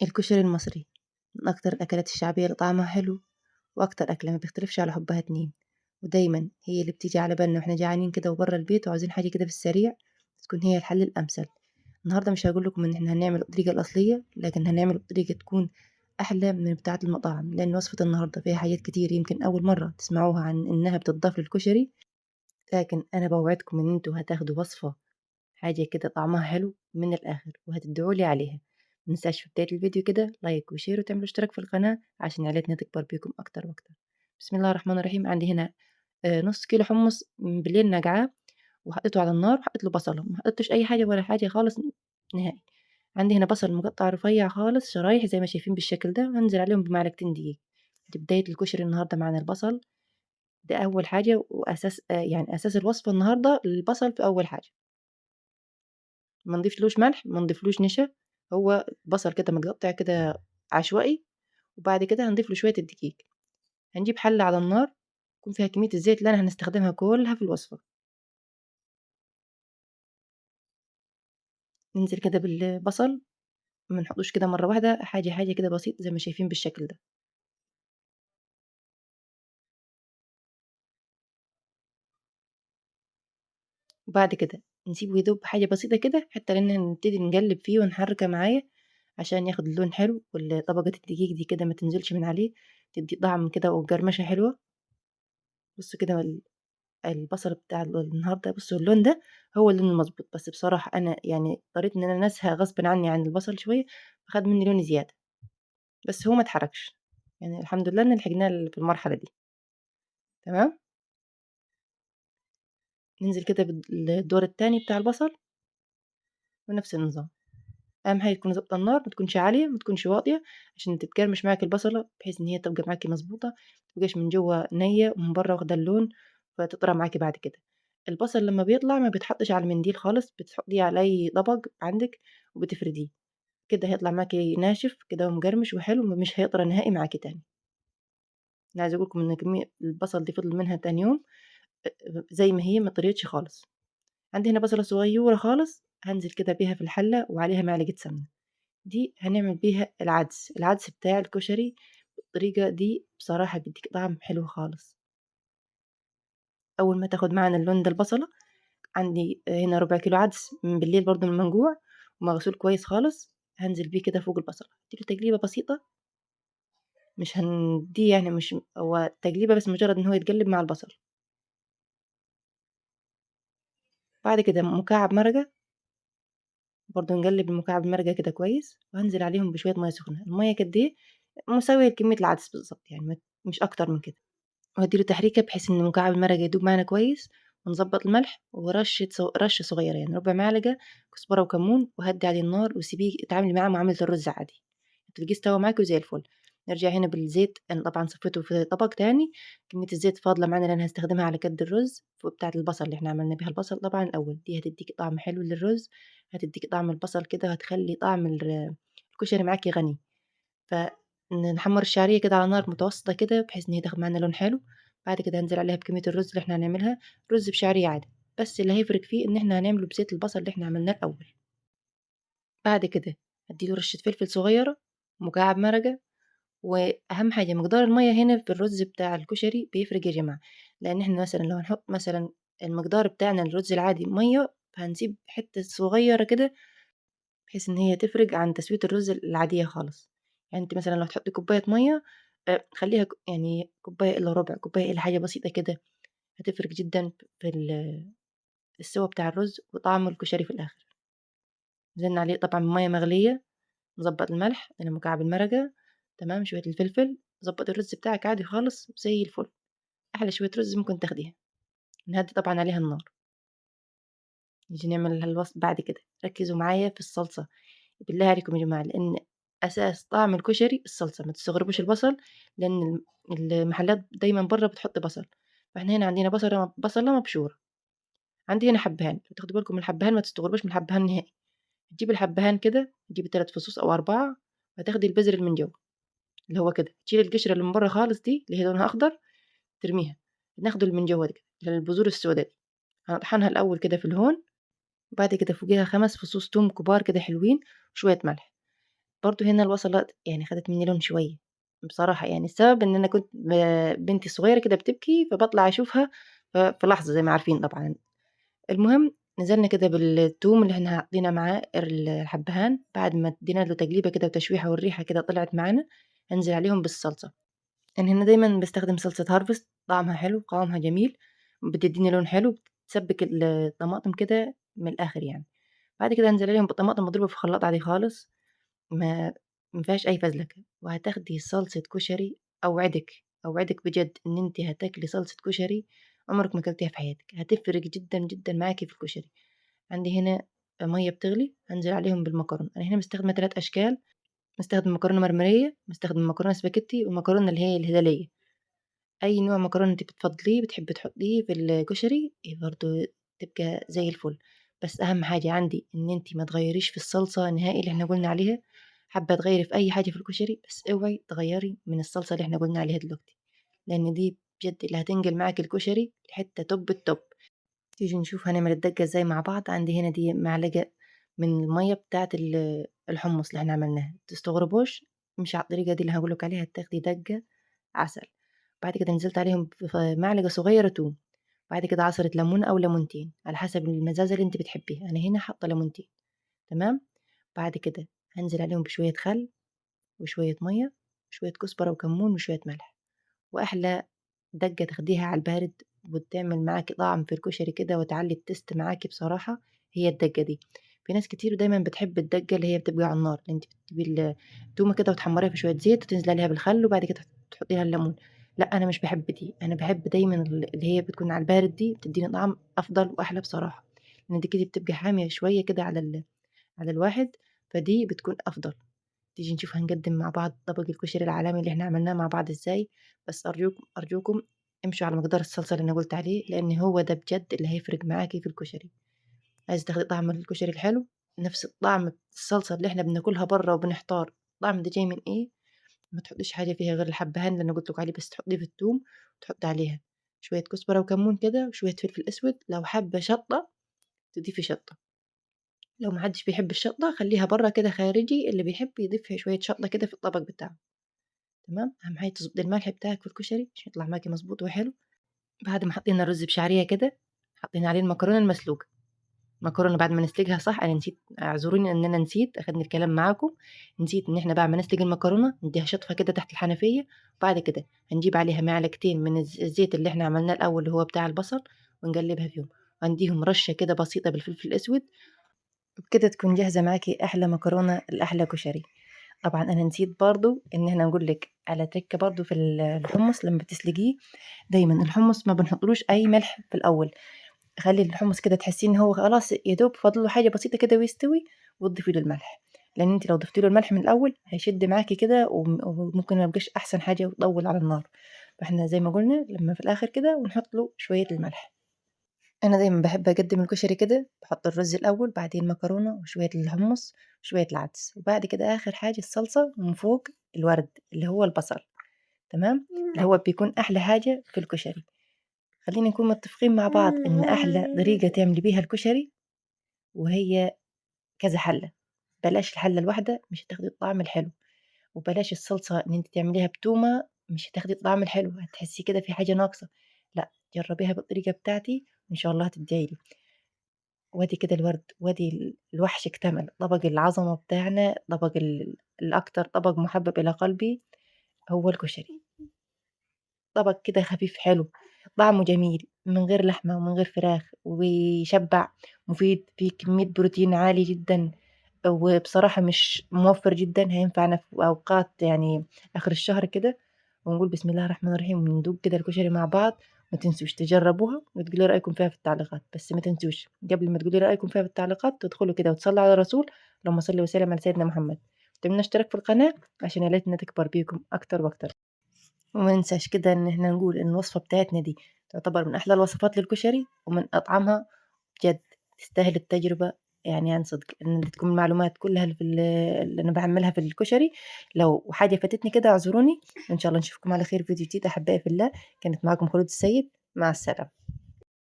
الكشري المصري من أكتر الأكلات الشعبية اللي طعمها حلو، وأكتر أكلة ما بيختلفش على حبها اتنين، ودايما هي اللي بتيجي على بالنا واحنا جعانين كده وبره البيت وعاوزين حاجة كده في السريع تكون هي الحل الأمثل. النهاردة مش هقول لكم إن احنا هنعمل الطريقة الأصلية، لكن هنعمل بطريقة تكون أحلى من بتاعة المطاعم، لأن وصفة النهاردة فيها حاجات كتير يمكن أول مرة تسمعوها عن إنها بتضاف للكشري، لكن أنا بوعدكم إن انتوا هتاخدوا وصفة حاجة كده طعمها حلو من الآخر وهتدعوا لي عليها. منساش في بداية الفيديو كده لايك وشير وتعملوا اشتراك في القناة عشان عائلتنا تكبر بيكم أكتر وأكتر. بسم الله الرحمن الرحيم. عندي هنا نص كيلو حمص من بالليل نقعاه وحطيته على النار وحطيت له بصلة، ما حطيتش أي حاجة ولا حاجة خالص نهائي. عندي هنا بصل مقطع رفيع خالص شرايح زي ما شايفين بالشكل ده، وهنزل عليهم بمعلقتين دقيق. دي بداية الكشري النهاردة معنا البصل، ده أول حاجة وأساس يعني أساس الوصفة النهاردة البصل في أول حاجة. ما نضيفلوش ملح، ما نضيفلوش نشا، هو بصل كده متقطع كده عشوائي. وبعد كده هنضيف له شوية الدقيق. هنجيب حلة على النار يكون فيها كمية الزيت اللي أنا هنستخدمها كلها في الوصفة. ننزل كده بالبصل، ما نحطوش كده مرة واحدة، حاجة حاجة كده بسيط زي ما شايفين بالشكل ده. وبعد كده نسيبه يدوب حاجة بسيطة كده حتى لأن نبتدي نقلب فيه ونحركه معايا عشان ياخد اللون حلو، وطبقة الدقيق دي كده ما تنزلش من عليه، تدي طعم كده وقرمشة حلوة. بصوا كده البصل بتاع النهارده، بصوا اللون ده هو اللون المظبوط، بس بصراحة أنا يعني اضطريت إن أنا أنسها غصبٍ عني عن البصل شوية، فخد مني لون زيادة، بس هو ما اتحرقش، يعني الحمد لله إن لحقناه في المرحلة دي. تمام. ننزل كده بالدور التاني بتاع البصل ونفس النظام. أهم حاجة تكوني ضابطة النار، ما تكونش عالية ما تكونش واطية، عشان تتكرمش معاكِ البصلة بحيث إن هي تبقى معاكِ مضبوطة، ما تبقاش من جوّه نية ومن برّه واخدة اللون فتطرى معاكِ بعد كده. البصل لمّا بيطلع ما بيتحطش على المنديل خالص، بتحطيه على أي طبق عندِك وبتفرديه، كده هيطلع معاكِ ناشف كده ومقرمش وحلو مش هيطرى نهائي معاكِ تاني. أنا عايزة أقول لكم إن كمية البصل دي فضل منها تاني يوم زي ما هي ما طريتش خالص. عندي هنا بصلة صغيّرة خالص هانزل كده بيها في الحلة وعليها معلقة سمنة. دي هنعمل بيها العدس بتاع الكشري. بالطريقة دي بصراحة بيديك طعم حلو خالص. أول ما تاخد معانا اللون ده البصلة، عندي هنا ربع كيلو عدس من بالليل برضو من المنقوع ومغسول كويس خالص، هنزل بيه كده فوق البصلة اديله تقليبة بسيطة، مش هنديه يعني مش هو تقليبة بس مجرد ان هو يتقلب مع البصل. بعد كده مكعب مرقة، برضو نقلب المكعب المرقة كده كويس، وهنزل عليهم بشوية مية سخنة، المية قد ايه مساوية لكمية العدس بالظبط، يعني مش أكتر من كده. وهادّي له تحريكة بحيث إن مكعب المرقة يدوب معانا كويس، ونضبّط الملح ورشة رشة صغيرة يعني ربع معلقة كزبرة وكمون، وهدّي عليه النار وسيبيه اتعاملي معاه معاملة الرز عادي، هتلاقيه استوى معاكِ وزي الفل. نرجع هنا بالزيت، أنا طبعًا صفيته في طبق تاني، كمية الزيت فاضلة معانا لأن هاستخدمها على كَد الرز فوق بتاعة البصل اللي إحنا عملنا بيها البصل طبعًا الأول، دي هتدّيكِ طعم حلو للرز، هتدّيكِ طعم البصل كده وهتخلّي طعم الكشري معاكِ غني. نحمّر الشعرية كده على نار متوسطة كده بحيث إن هي تاخد معانا لون حلو. بعد كده هانزل عليها بكمية الرز اللي إحنا هنعملها، رز بشعرية عادي، بس اللي هيفرق فيه إن إحنا هنعمله بزيت البصل اللي إحنا عملناه الأول. بعد كده هادّي له رشة فلفل صغيرة، مكعب مرقة، وأهم حاجة مقدار المَيّة هنا في الرز بتاع الكشري بيفرق يا جماعة، لإن إحنا مثلًا لو هنحط مثلًا المقدار بتاعنا الرز العادي مَيّة، فهنسيب حتّة صغيرة كده بحيث إن هي تفرق عن تسوية الرز العادية خالص. يعني أنتِ مثلًا لو هتحطّي كوباية مَيّة خلّيها يعني كوباية إلا ربع، كوباية إلا حاجة بسيطة كده، هتفرق جدًا في السِوَى بتاع الرز وطعم الكشري في الآخر. نزلنا عليه طبعًا بمَيّة مغلية، نضبّط الملح، ادينا مكعب المرقة، تمام، شوية الفلفل، ضبّطي الرز بتاعِك عادي خالص زي الفل، أحلى شوية رز ممكن تاخديها. نهدّي طبعًا عليها النار، نيجي نعمل بعد كده، ركّزوا معايا في الصلصة. بالله عليكم يا جماعة، لإن أساس طعم الكشري الصلصة، ما تستغربوش البصل، لإن المحلات دايمًا برّه بتحط بصل، فإحنا هنا عندنا بصلة مبشورة، عندي هنا حبهان، فتاخدوا بالكم من الحبهان ما تستغربوش من الحبهان نهائي. تجيبي الحبهان كده، تجيبي 3 فصوص أو 4 وهتاخدي البذر اللي من جوّه، اللي هو كده، تشيلي القشرة اللي من برّه خالص دي اللي هي لونها أخضر ترميها، ناخده اللي من جوّه دي كده، البذور السودا دي، هنطحنها الأول كده في الهون، وبعد كده فوقيها 5 فصوص توم كبار كده حلوين وشوية ملح. برضه هنا البصلة يعني خدت مني لون شوية بصراحة، يعني السبب إن أنا كنت بنتي الصغيرة كده بتبكي فبطلع أشوفها في لحظة زي ما عارفين طبعا. المهم نزلنا كده بالثوم اللي احنا حطينا معاه الحبهان، بعد ما ادينا له تقليبة كده وتشويحة والريحة كده طلعت معانا هنزل عليهم بالصلصة. يعني هنا دايما بستخدم صلصة هارفست، طعمها حلو قوامها جميل، بتديني لون حلو، بتسبك الطماطم كده من الآخر يعني. بعد كده هنزل عليهم بالطماطم مضروبة في خلاط عادي خالص، ما ما فيهاش أي فزلكة، وهتاخدي صلصة كشري. أوعدك بجد إن أنتِ هتاكلي صلصة كشري عمرِك ما كلتيها في حياتِك، هتفرق جدًا، جدًا معاكِ في الكشري. عندي هنا مَيّة بتغلي هانزل عليهم بالمكرونة، أنا هنا مستخدمة 3 أشكال، مستخدمة مكرونة مرمرية، مستخدمة مكرونة سباكيتي، والمكرونة اللي هي الهلالية. أي نوع مكرونة أنتِ بتفضّليه بتحبي تحطيه في الكشري برضه تبقى زي الفل. بس أهم حاجة عندي إن أنتِ ما تغيّريش في الصلصة نهائي اللي إحنا قُلنا عليها، حابة تغيّري في أي حاجة في الكشري بس اوعي تغيّري من الصلصة اللي إحنا قُلنا عليها دلوقتي، لإن دي بجد اللي هتنقل معاكِ الكشري لحتّة توب التوب. تيجي نشوف هنعمل الدَّجّة إزاي مع بعض. عندي هنا دي معلقة من المَيّة بتاعة الحمُّص اللي إحنا عملناها، ما تستغربوش امشي على الطريقة دي اللي هاقول لِك عليها هتاخدي دَجّة عسل. بعد كده نزلت عليهم معلقة صغيرة توم، بعد كده عصرة ليمون أو ليمونتين على حسب المزازة اللي أنتِ بتحبيها، أنا هنا حاطة ليمونتين. تمام. بعد كده هانزل عليهم بشوية خل وشوية مَيّة وشوية كزبرة وكمون وشوية ملح، وأحلى دَجّة تاخديها على البارد وتعمل معاكِ طعم في الكشري كده وتعلّي التيست معاكِ بصراحة، هي الدَّجّة دي. في ناس كتير دايمًا بتحب الدَّجّة اللي هي بتبقى على النار، اللي أنتِ بتجيبي التومة كده وتحمّريها في شوية زيت وتنزلي عليها بالخل وبعد كده تحطي لها الليمون. لأ أنا مش باحب دي، أنا باحب دايمًا اللي هي بتكون على البارد دي بتدّيني طعم أفضل وأحلى بصراحة، لإن دي كده بتبقى حامية شوية كده على الواحد، فدي بتكون أفضل. تيجي نشوف هنقدّم مع بعض طبق الكشري العالمي اللي إحنا عملناه مع بعض إزاي. بس أرجوكم امشوا على مقدار الصلصة اللي أنا قُلت عليه، لإن هو ده بجد اللي هيفرق معاكِ في الكشري. عايزة تاخدي طعم الكشري الحلو، نفس طعم الصلصة اللي إحنا بناكلها برّه وبنحتار الطعم ده جاي من إيه، ما تحطّيش حاجة فيها غير الحبّهان اللي أنا قُلت لكم عليه، بس تحطّيه في التوم وتحطّي عليها شوية كزبرة وكمون كده وشوية فلفل أسود، لو حابة شطة تضيفي شطة. لو ما حدش بيحب الشطة خلّيها برّه كده خارجي، اللي بيحب يضيف شوية شطة كده في الطبق بتاعه. تمام. أهم حاجة تضبطي الملح بتاعِك في الكشري عشان يطلع معاكِ مضبوط وحلو. بعد ما حطينا الرز بشعرية كده، حطينا عليه المكرونة المسلوقة. المكرونة بعد ما نسلقها صح، أنا نسيت اعذروني إن أنا نسيت أخدني الكلام معاكم، نسيت إن إحنا بعد ما نسلق المكرونة نديها شطفة كده تحت الحنفية، وبعد كده هنجيب عليها معلقتين من الزيت اللي إحنا عملناه الأول اللي هو بتاع البصل ونقلبها فيهم، ونديهم رشة كده بسيطة بالفلفل الأسود، وبكده تكون جاهزة معاكِ أحلى مكرونة لأحلى كشري. طبعًا أنا نسيت برضه إن إحنا نقول لِك على ترِكّة برضه في الحمص لمّا بتسلقيه، دايمًا الحمص ما بنحطّلوش أي ملح في الأول، خلّي الحمص كده تحسّيه إن هو خلاص يا دوب فاضل له حاجة بسيطة كده ويستوي وتضيفي له الملح، لإن أنتِ لو ضفتِ له الملح من الأول هيشد معاكِ كده وممكن ما يبقاش أحسن حاجة ويطوّل على النار، فإحنا زي ما قُلنا لمّا في الآخر كده ونحط له شوية الملح. أنا دايمًا باحب أقدّم الكشري كده، باحط الرز الأول، بعدين المكرونة وشوية الحمص وشوية العدس، وبعد كده آخر حاجة الصلصة ومن فوق الورد اللي هو البصل. تمام. اللي هو بيكون أحلى حاجة في الكشري. خلّينا نكون متفقين مع بعض إن أحلى طريقة تعملي بيها الكشري وهي كذا حلة، بلاش الحلة الواحدة مش هتاخدي الطعم الحلو، وبلاش الصلصة إن أنتِ تعمليها بتومة مش هتاخدي الطعم الحلو، هتحسّي كده في حاجة ناقصة. لأ، جرّبيها بالطريقة بتاعتي وإن شاء الله هتدعي لي. وادي كده الورد، وادي الوحش اكتمل، طبق العظمة بتاعنا، طبق الأكتر طبق محبب إلى قلبي هو الكشري. طبق كده خفيف حلو، طعمه جميل، من غير لحمة ومن غير فراخ، ويشبع، مفيد، فيه كمية بروتين عالي جدًا، وبصراحة مش موفّر جدًا، هينفعنا في أوقات يعني آخر الشهر كده، ونقول بسم الله الرحمن الرحيم وندوق كده الكشري مع بعض. ما تنسوش تجربوها وتقولوا لي رأيكم فيها في التعليقات، بس ما تنسوش قبل ما تقولوا لي رأيكم فيها في التعليقات تدخلوا كده وتصلوا على الرسول، اللهم صل وسلم على سيدنا محمد، وتعملوا لنا اشتراك في القناة عشان يا ريتنا تكبر بيكم أكتر وأكتر. وما ننساش كده إن إحنا نقول إن الوصفة بتاعتنا دي تعتبر من أحلى الوصفات للكشري ومن أطعمها بجد، تستاهل التجربة يعني عن صدق، إن تكون المعلومات كلها اللي أنا باعملها في الكشري. لو حاجة فاتتني كده اعذروني، وإن شاء الله نشوفكم على خير في فيديو جديد أحبائي في الله. كانت معكم خلود السيد، مع السلامة.